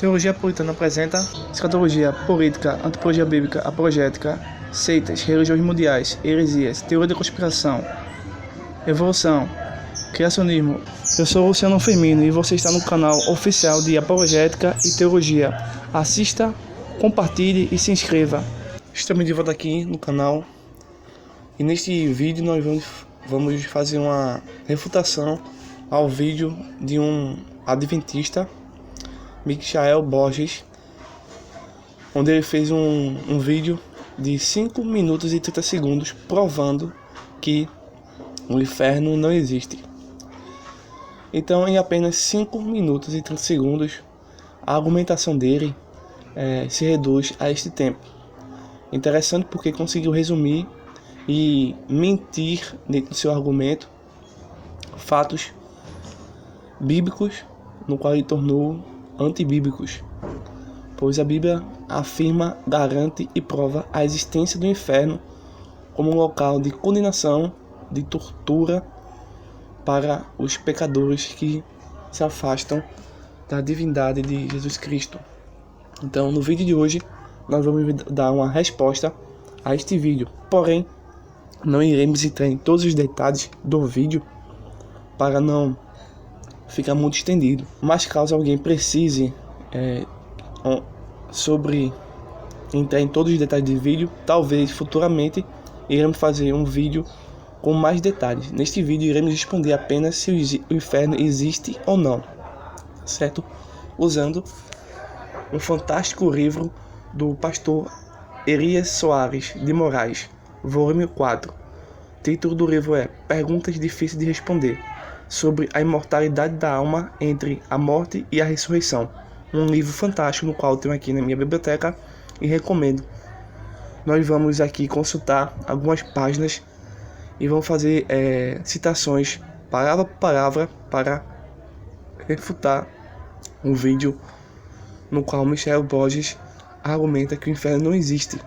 Teologia Puritana apresenta escatologia, política, antropologia bíblica, apologética, seitas, religiões mundiais, heresias, teoria da conspiração, evolução, criacionismo. Eu sou Luciano Firmino e você está no canal oficial de Apologética e Teologia. Assista, compartilhe e se inscreva. Estamos de volta aqui no canal e neste vídeo nós vamos fazer uma refutação ao vídeo de um adventista, Michael Borges, onde ele fez um vídeo de 5 minutos e 30 segundos provando que o inferno não existe. Então, em apenas 5 minutos e 30 segundos, a argumentação dele se reduz a este tempo. Interessante porque conseguiu resumir e mentir dentro do seu argumento fatos bíblicos, no qual ele tornou antibíblicos, pois a Bíblia afirma, garante e prova a existência do inferno como um local de condenação, de tortura para os pecadores que se afastam da divindade de Jesus Cristo. Então, no vídeo de hoje, nós vamos dar uma resposta a este vídeo, porém, não iremos entrar em todos os detalhes do vídeo para não ficar muito estendido, mas caso alguém precise sobre entrar em todos os detalhes do vídeo, talvez futuramente iremos fazer um vídeo com mais detalhes. Neste vídeo iremos responder apenas se o inferno existe ou não, certo? Usando um fantástico livro do pastor Elias Soares de Moraes, volume 4. O título do livro é Perguntas Difíceis de Responder, sobre a imortalidade da alma entre a morte e a ressurreição. Um livro fantástico no qual eu tenho aqui na minha biblioteca e recomendo. Nós vamos aqui consultar algumas páginas e vamos fazer citações palavra por palavra para refutar um vídeo no qual Michael Borges argumenta que o inferno não existe.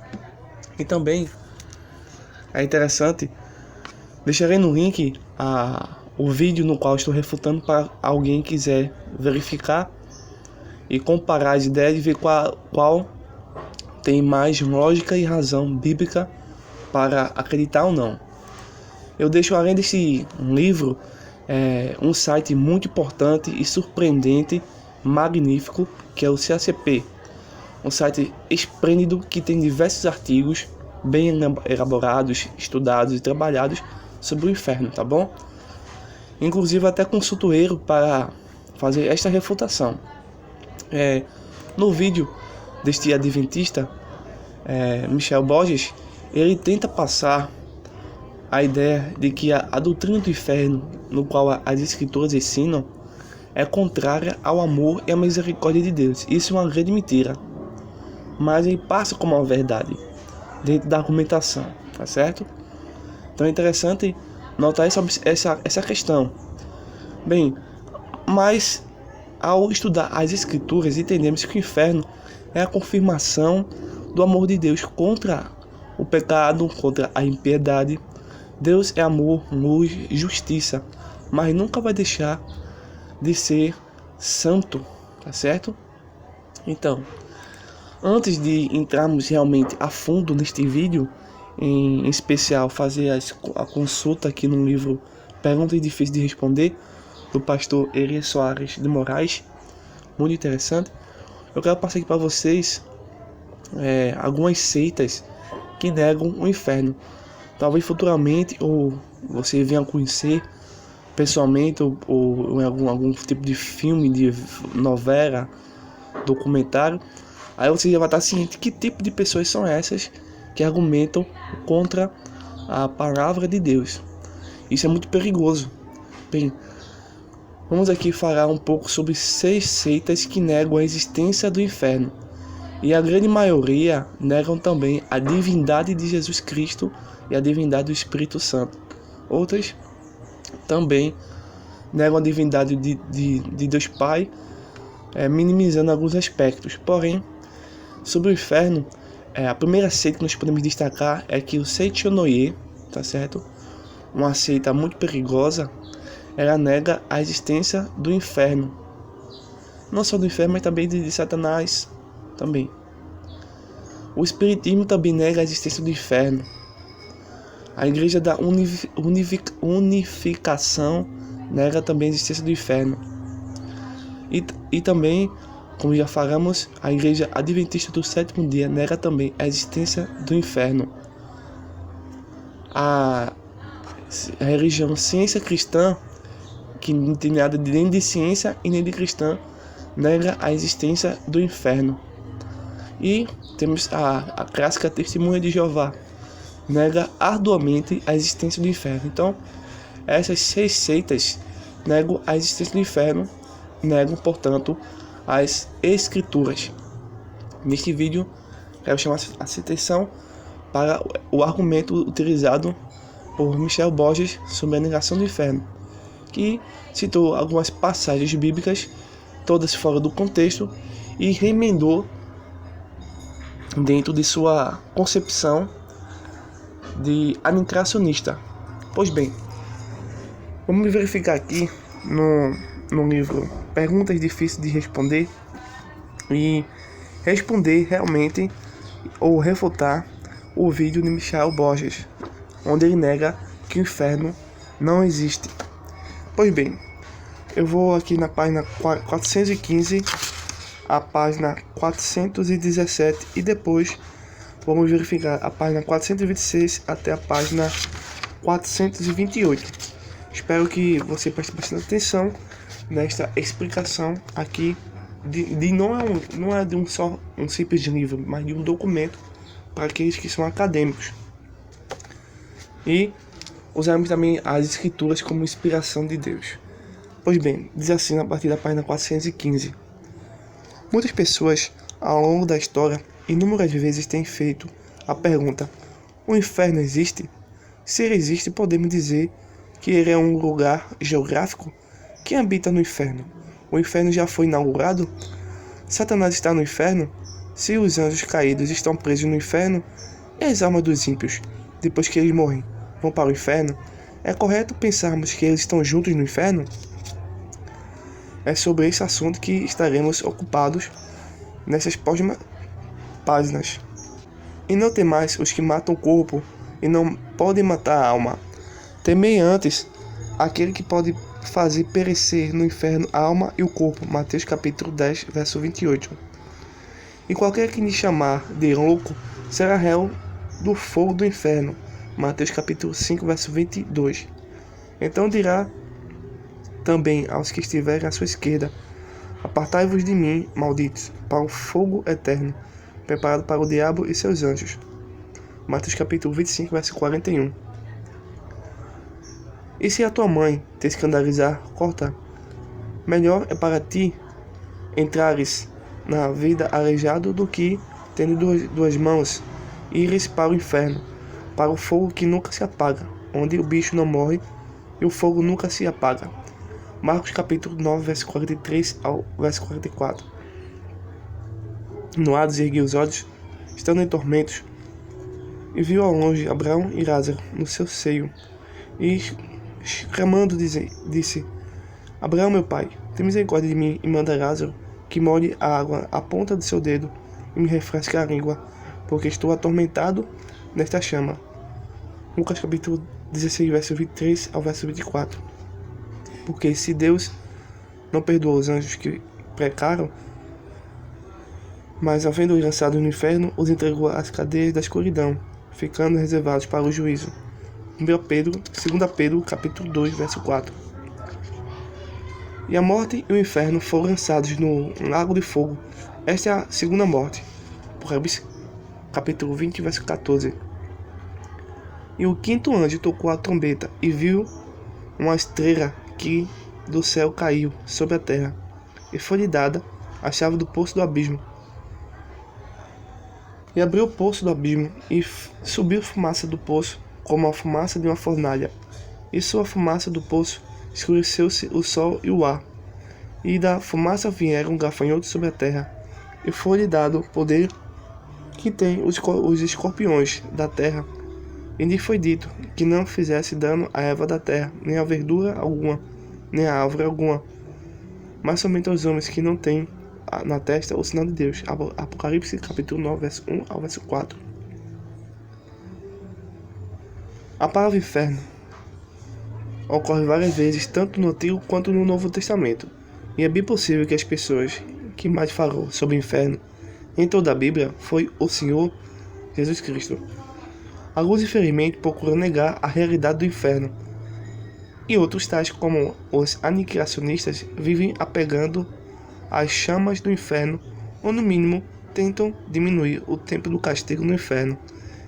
E também é interessante, deixarei no link o vídeo no qual estou refutando para alguém quiser verificar e comparar as ideias e ver qual tem mais lógica e razão bíblica para acreditar ou não. Eu deixo, além desse livro, um site muito importante e surpreendente, magnífico, que é o CACP. Um site esplêndido que tem diversos artigos bem elaborados, estudados e trabalhados sobre o inferno, tá bom? Inclusive até consulto ele para fazer esta refutação. No vídeo deste adventista, Michael Borges, ele tenta passar a ideia de que a doutrina do inferno, no qual as escrituras ensinam, é contrária ao amor e à misericórdia de Deus. Isso é uma grande mentira, mas ele passa como uma verdade dentro da argumentação, tá certo? Então é interessante notar essa questão. Bem, mas ao estudar as escrituras, entendemos que o inferno é a confirmação do amor de Deus contra o pecado, contra a impiedade. Deus é amor, luz, justiça, mas nunca vai deixar de ser santo, tá certo? Então, antes de entrarmos realmente a fundo neste vídeo, em especial fazer a consulta aqui no livro Perguntas Difíceis de Responder, do pastor Elias Soares de Moraes, muito interessante, eu quero passar aqui para vocês algumas seitas que negam o inferno. Talvez futuramente, ou você venha a conhecer pessoalmente, ou em algum tipo de filme, de novela, documentário, aí você já vai estar ciente que tipo de pessoas são essas que argumentam contra a palavra de Deus. Isso é muito perigoso. Bem, vamos aqui falar um pouco sobre 6 seitas que negam a existência do inferno. E a grande maioria negam também a divindade de Jesus Cristo e a divindade do Espírito Santo. Outras também negam a divindade de Deus Pai, minimizando alguns aspectos. Porém, sobre o inferno, a primeira seita que nós podemos destacar é que o Seichonoye, tá certo? Uma seita muito perigosa, ela nega a existência do inferno. não só do inferno, mas também de Satanás também. O Espiritismo também nega a existência do inferno. A Igreja da Unificação nega também a existência do inferno. E também, como já falamos, a Igreja Adventista do Sétimo Dia nega também a existência do inferno. A religião Ciência Cristã, que não tem nada nem de ciência e nem de cristã, nega a existência do inferno. E temos a clássica Testemunha de Jeová, nega arduamente a existência do inferno. Então, essas 6 seitas negam a existência do inferno, negam, portanto, as escrituras. Neste vídeo, quero chamar a atenção para o argumento utilizado por Michel Borges sobre a negação do inferno, que citou algumas passagens bíblicas, todas fora do contexto, e remendou dentro de sua concepção de anincracionista. Pois bem, vamos verificar aqui no livro Perguntas Difíceis de Responder e responder realmente ou refutar o vídeo de Michel Borges, onde ele nega que o inferno não existe. Pois bem, eu vou aqui na página 415 a página 417 e depois vamos verificar a página 426 até a página 428. Espero que você preste bastante atenção nesta explicação aqui não é de um simples livro, mas de um documento para aqueles que são acadêmicos. E usarmos também as escrituras como inspiração de Deus. Pois bem, diz assim a partir da página 415. Muitas pessoas, ao longo da história, inúmeras vezes têm feito a pergunta: o inferno existe? Se ele existe, podemos dizer que ele é um lugar geográfico? Quem habita no inferno? O inferno já foi inaugurado? Satanás está no inferno? Se os anjos caídos estão presos no inferno, e as almas dos ímpios, depois que eles morrem, vão para o inferno? É correto pensarmos que eles estão juntos no inferno? É sobre esse assunto que estaremos ocupados nessas próximas páginas. E não temais os que matam o corpo e não podem matar a alma. Temei antes aquele que pode fazer perecer no inferno a alma e o corpo. Mateus capítulo 10, verso 28. E qualquer que lhe chamar de louco será réu do fogo do inferno. Mateus capítulo 5, verso 22. Então dirá também aos que estiverem à sua esquerda: apartai-vos de mim, malditos, para o fogo eterno, preparado para o diabo e seus anjos. Mateus capítulo 25, verso 41. E se a tua mãe te escandalizar, corta. Melhor é para ti entrares na vida aleijado do que, tendo duas mãos, ires para o inferno, para o fogo que nunca se apaga, onde o bicho não morre e o fogo nunca se apaga. Marcos capítulo 9, verso 43 ao verso 44. Noados ergueu os olhos, estando em tormentos, e viu ao longe Abraão e Lázaro no seu seio, e clamando disse: Abraão, meu pai, tem misericórdia de mim e manda Lázaro que molhe a água à ponta do seu dedo e me refresque a língua, porque estou atormentado nesta chama. Lucas capítulo 16, verso 23 ao verso 24. Porque se Deus não perdoou os anjos que pecaram, mas havendo-os lançado no inferno, os entregou às cadeias da escuridão, ficando reservados para o juízo. 2 Pedro capítulo 2, verso 4. E a morte e o inferno foram lançados no lago de fogo. Esta é a segunda morte. Provérbios capítulo 20, verso 14. E o quinto anjo tocou a trombeta e viu uma estrela que do céu caiu sobre a terra, e foi-lhe dada a chave do poço do abismo. E abriu o poço do abismo, e subiu fumaça do poço, como a fumaça de uma fornalha. E sua fumaça do poço escureceu-se o sol e o ar. E da fumaça vieram gafanhotos sobre a terra. E foi-lhe dado poder que tem os escorpiões da terra. E lhe foi dito que não fizesse dano à erva da terra, nem a verdura alguma, nem a árvore alguma mas somente aos homens que não têm na testa o sinal de Deus. Apocalipse capítulo 9, verso 1 ao verso 4. A palavra inferno ocorre várias vezes, tanto no Antigo quanto no Novo Testamento, e é bem possível que as pessoas que mais falou sobre o inferno em toda a Bíblia foi o Senhor Jesus Cristo. Alguns, infelizmente, procuram negar a realidade do inferno, e outros, tais como os aniquilacionistas, vivem apegando às chamas do inferno, ou no mínimo tentam diminuir o tempo do castigo no inferno,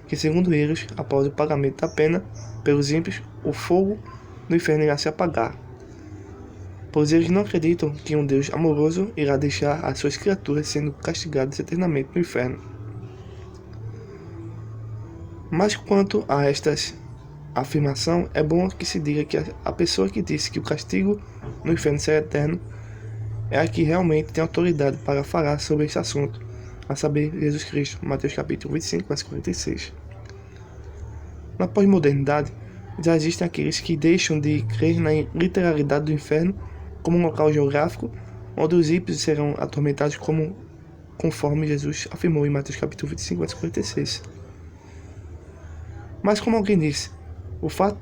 que segundo eles, após o pagamento da pena pelos ímpios, o fogo do inferno irá se apagar, pois eles não acreditam que um Deus amoroso irá deixar as suas criaturas sendo castigadas eternamente no inferno. Mas quanto a estas afirmação, é bom que se diga que a pessoa que disse que o castigo no inferno será eterno é a que realmente tem autoridade para falar sobre esse assunto, a saber, Jesus Cristo, Mateus capítulo 25, verso 46. Na pós-modernidade, já existem aqueles que deixam de crer na literalidade do inferno como um local geográfico onde os ímpios serão atormentados conforme Jesus afirmou em Mateus capítulo 25, verso 46. Mas como alguém disse, o fato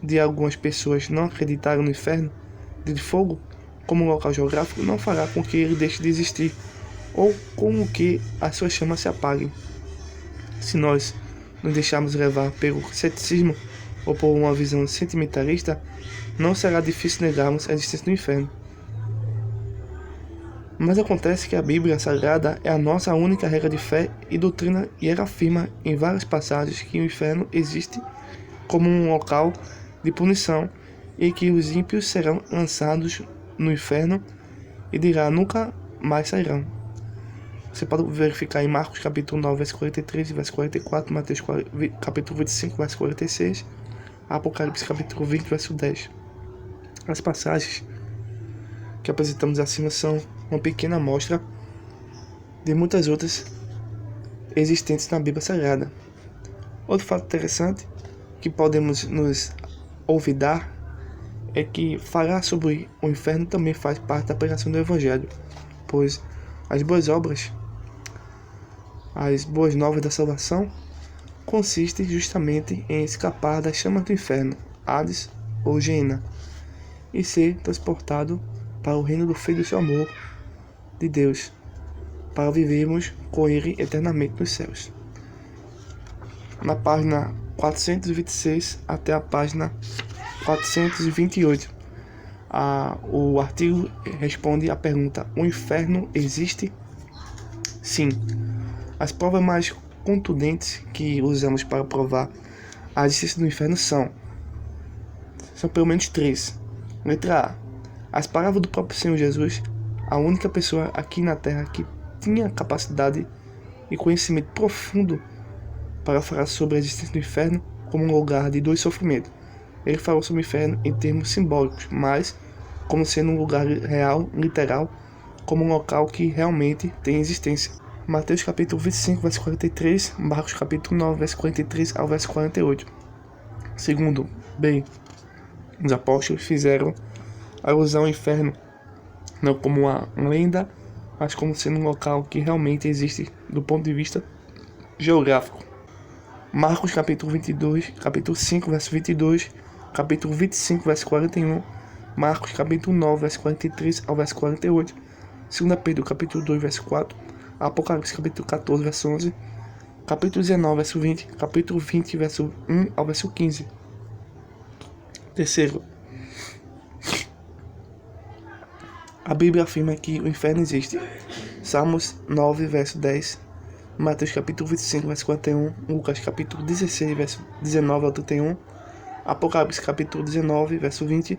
de algumas pessoas não acreditarem no inferno de fogo como um local geográfico não fará com que ele deixe de existir ou com que as suas chamas se apaguem. Se nós nos deixarmos levar pelo ceticismo ou por uma visão sentimentalista, não será difícil negarmos a existência do inferno. Mas acontece que a Bíblia Sagrada é a nossa única regra de fé e doutrina, e ela afirma em várias passagens que o inferno existe como um local de punição e que os ímpios serão lançados no inferno e de lá nunca mais sairão. Você pode verificar em Marcos capítulo 9, verso 43 e verso 44, Mateus capítulo 25, verso 46, Apocalipse capítulo 20, verso 10. As passagens que apresentamos acima são uma pequena amostra de muitas outras existentes na Bíblia Sagrada. Outro fato interessante que podemos nos olvidar é que falar sobre o inferno também faz parte da pregação do Evangelho, pois as boas obras, as boas novas da salvação, consistem justamente em escapar das chamas do inferno, Hades ou Geena, e ser transportado para o reino do Filho do seu amor de Deus, para vivermos com Ele eternamente nos céus. Na página 426 até a página 428, o artigo responde à pergunta: o inferno existe? Sim. As provas mais contundentes que usamos para provar a existência do inferno são pelo menos 3. Letra A. As palavras do próprio Senhor Jesus, a única pessoa aqui na Terra que tinha capacidade e conhecimento profundo para falar sobre a existência do inferno como um lugar de dor e sofrimento. Ele falou sobre o inferno em termos simbólicos, mas como sendo um lugar real, literal, como um local que realmente tem existência. Mateus capítulo 25, verso 43, Marcos capítulo 9, verso 43 ao verso 48. Segundo, B. Os apóstolos fizeram alusão ao inferno não como uma lenda, mas como sendo um local que realmente existe do ponto de vista geográfico. Marcos capítulo 22, capítulo 5, verso 22, capítulo 25, verso 41, Marcos capítulo 9, verso 43 ao verso 48, 2 Pedro capítulo 2, verso 4, Apocalipse capítulo 14, verso 11, capítulo 19, verso 20, capítulo 20, verso 1 ao verso 15. Terceiro, a Bíblia afirma que o inferno existe. Salmos 9, verso 10, Mateus capítulo 25, verso 41, Lucas capítulo 16, verso 19 ao 31, Apocalipse capítulo 19, verso 20,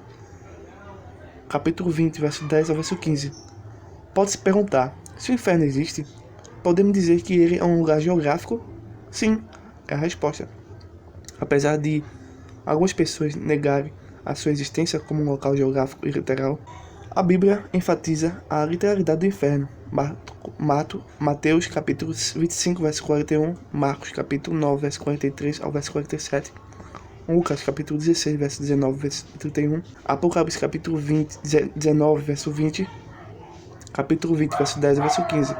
capítulo 20, verso 10 ao verso 15. Pode-se perguntar, se o inferno existe, podemos dizer que ele é um lugar geográfico? Sim, é a resposta. Apesar de algumas pessoas negarem a sua existência como um local geográfico e literal, a Bíblia enfatiza a literalidade do inferno. Mateus capítulo 25, verso 41, Marcos capítulo 9, verso 43 ao verso 47, Lucas capítulo 16, verso 19, verso 31, Apocalipse capítulo 20, 19, verso 20, capítulo 20, verso 10 e verso 15.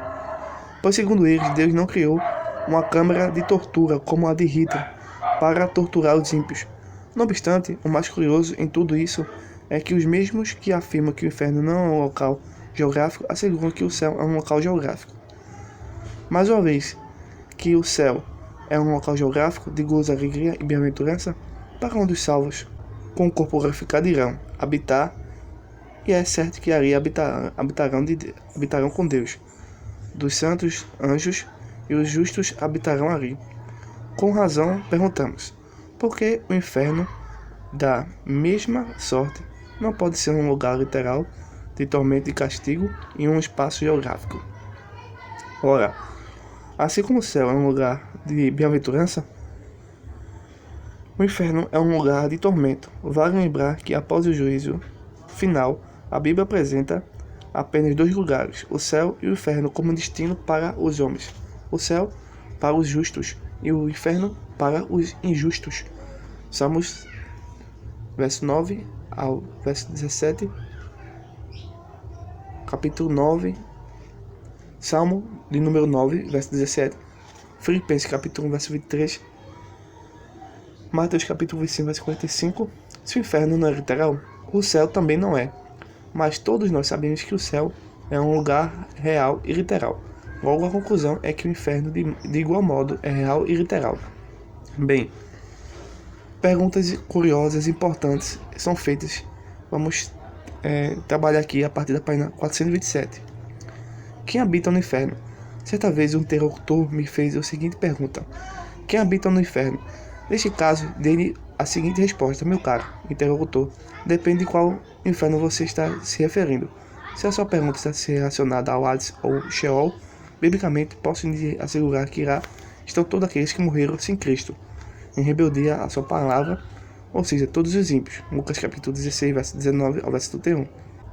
Pois segundo eles, Deus não criou uma câmara de tortura como a de Hitler para torturar os ímpios. Não obstante, o mais curioso em tudo isso é que os mesmos que afirmam que o inferno não é um local geográfico asseguram que o céu é um local geográfico. Mais uma vez, que o céu é um local geográfico de gozo, alegria e bem-aventurança, para onde os salvos, com o corpo glorificado, irão habitar, e é certo que ali habitarão com Deus. Dos santos anjos e os justos habitarão ali. Com razão, perguntamos, por que o inferno, da mesma sorte, não pode ser um lugar literal de tormento e castigo em um espaço geográfico? Ora, assim como o céu é um lugar de bem-aventurança, o inferno é um lugar de tormento. Vale lembrar que após o juízo final, a Bíblia apresenta apenas dois lugares, o céu e o inferno, como destino para os homens. O céu para os justos e o inferno para os injustos. Salmos, verso 9 ao verso 17, capítulo 9, Salmo de número 9, verso 17, Filipenses, capítulo 1, verso 23, Mateus, capítulo 25, verso 45. Se o inferno não é literal, o céu também não é. Mas todos nós sabemos que o céu é um lugar real e literal. Logo, a conclusão é que o inferno, de igual modo, é real e literal. Bem, perguntas curiosas e importantes são feitas. Vamos trabalhar aqui a partir da página 427. Quem habita no inferno? Certa vez um interlocutor me fez a seguinte pergunta: quem habita no inferno? Neste caso, dei-lhe a seguinte resposta: meu caro interlocutor, depende de qual inferno você está se referindo. Se a sua pergunta está se relacionada ao Hades ou Sheol, biblicamente posso lhe assegurar que lá estão todos aqueles que morreram sem Cristo, em rebeldia à sua palavra, ou seja, todos os ímpios. Lucas capítulo 16, verso 19 ao verso 31.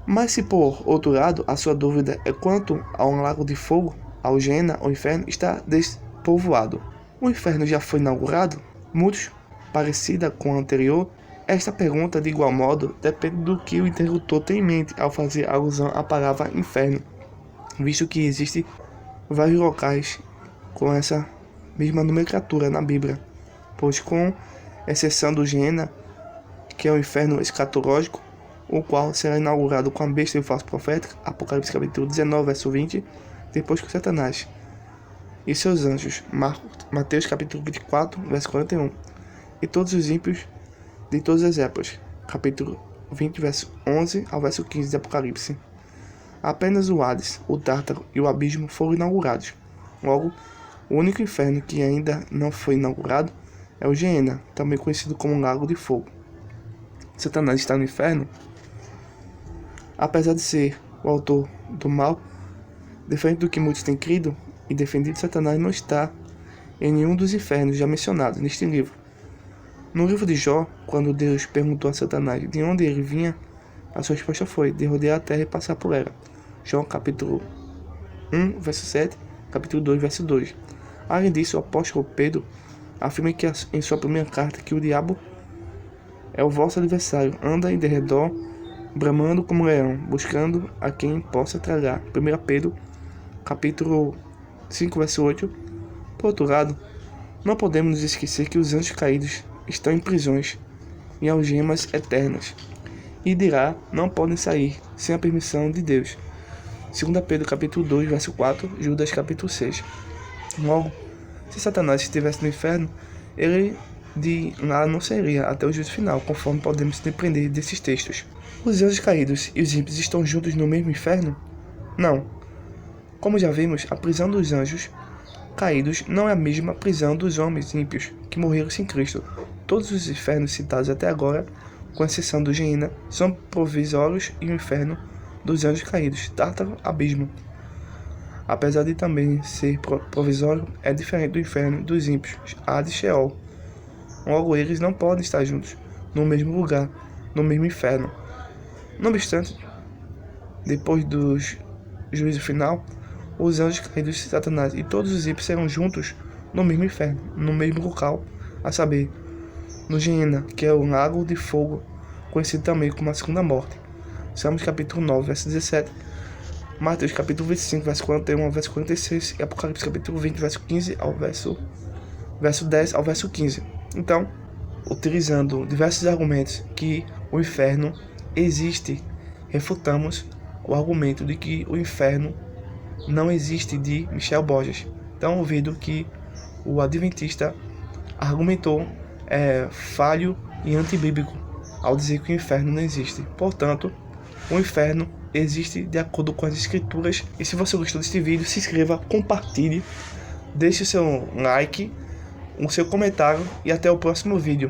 Mas se por outro lado a sua dúvida é quanto a um lago de fogo, ao Gêena, o inferno está despovoado. O inferno já foi inaugurado? Muitos, parecida com a anterior, esta pergunta, de igual modo, depende do que o interlocutor tem em mente ao fazer alusão à palavra inferno, visto que existem vários locais com essa mesma nomenclatura na Bíblia, pois com exceção do Gêena, que é o inferno escatológico, o qual será inaugurado com a besta e o falso profeta, Apocalipse capítulo 19, verso 20, depois com Satanás e seus anjos, Mateus capítulo 24, verso 41, e todos os ímpios de todas as épocas, capítulo 20, verso 11 ao verso 15 de Apocalipse. Apenas o Hades, o Tártaro e o Abismo foram inaugurados. Logo, o único inferno que ainda não foi inaugurado é o Gêena, também conhecido como Lago de Fogo. Satanás está no inferno? Apesar de ser o autor do mal, diferente do que muitos têm crido e defendido, Satanás não está em nenhum dos infernos já mencionados neste livro. No livro de Jó, quando Deus perguntou a Satanás de onde ele vinha, a sua resposta foi: de rodear a terra e passar por ela. Jó capítulo 1, verso 7, capítulo 2, verso 2. Além disso, o apóstolo Pedro afirma que em sua primeira carta que o diabo é o vosso adversário, anda em derredor, bramando como leão, buscando a quem possa tragar. 1 Pedro capítulo 5, verso 8. Por outro lado, não podemos nos esquecer que os anjos caídos estão em prisões, em algemas eternas, e de lá não podem sair sem a permissão de Deus. 2 Pedro capítulo 2, verso 4, Judas capítulo 6. Logo, se Satanás estivesse no inferno, ele de lá não sairia até o juízo final, conforme podemos depender desses textos. Os anjos caídos e os ímpios estão juntos no mesmo inferno? Não. Como já vimos, a prisão dos anjos caídos não é a mesma prisão dos homens ímpios que morreram sem Cristo. Todos os infernos citados até agora, com exceção do Gêena, são provisórios, e o inferno dos anjos caídos, Tártaro, Abismo, apesar de também ser provisório, é diferente do inferno dos ímpios, Hades e Sheol. Logo, eles não podem estar juntos, no mesmo lugar, no mesmo inferno. Não obstante, depois do juízo final, os anjos caídos de Satanás e todos os ímpios serão juntos no mesmo inferno, no mesmo local, a saber, no Gêena, que é o lago de fogo, conhecido também como a segunda morte. Salmos capítulo 9, verso 17. Mateus capítulo 25, verso 41 ao verso 46 e Apocalipse capítulo 20, verso 15 ao verso 10 ao verso 15. Então, utilizando diversos argumentos que o inferno existe, refutamos o argumento de que o inferno não existe de Michel Borges. Então, o vídeo que o adventista argumentou é falho e antibíblico ao dizer que o inferno não existe. Portanto, o inferno existe de acordo com as escrituras. E se você gostou deste vídeo, se inscreva, compartilhe, deixe o seu like, o seu comentário e até o próximo vídeo.